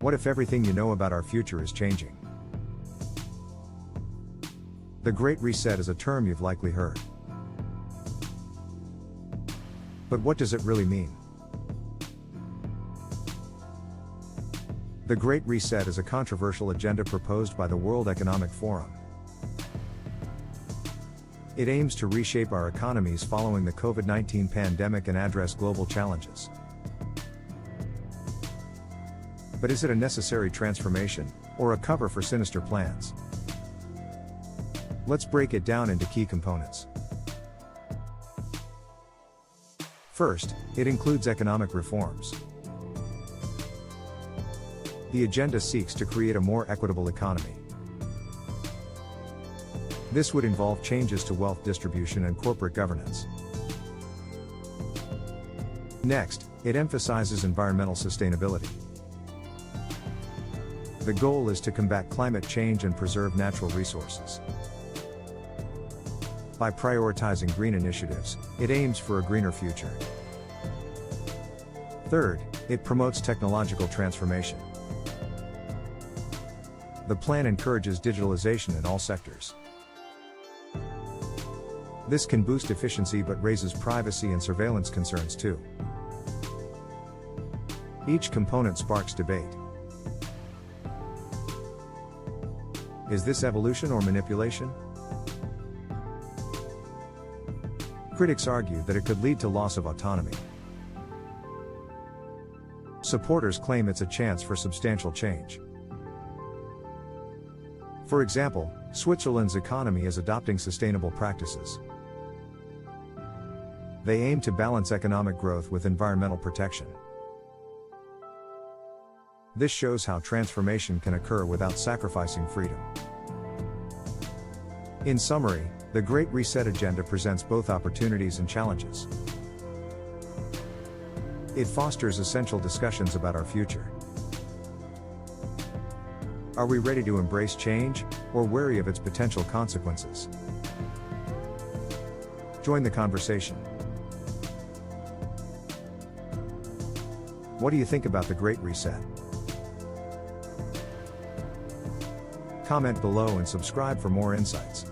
What if everything you know about our future is changing? The Great Reset is a term you've likely heard. But what does it really mean? The Great Reset is a controversial agenda proposed by the World Economic Forum. It aims to reshape our economies following the COVID-19 pandemic and address global challenges. But is it a necessary transformation, or a cover for sinister plans? Let's break it down into key components. First, it includes economic reforms. The agenda seeks to create a more equitable economy. This would involve changes to wealth distribution and corporate governance. Next, it emphasizes environmental sustainability. The goal is to combat climate change and preserve natural resources. By prioritizing green initiatives, it aims for a greener future. Third, it promotes technological transformation. The plan encourages digitalization in all sectors. This can boost efficiency but raises privacy and surveillance concerns too. Each component sparks debate. Is this evolution or manipulation? Critics argue that it could lead to loss of autonomy. Supporters claim it's a chance for substantial change. For example, Switzerland's economy is adopting sustainable practices. They aim to balance economic growth with environmental protection. This shows how transformation can occur without sacrificing freedom. In summary, the Great Reset agenda presents both opportunities and challenges. It fosters essential discussions about our future. Are we ready to embrace change, or wary of its potential consequences? Join the conversation. What do you think about the Great Reset? Comment below and subscribe for more insights.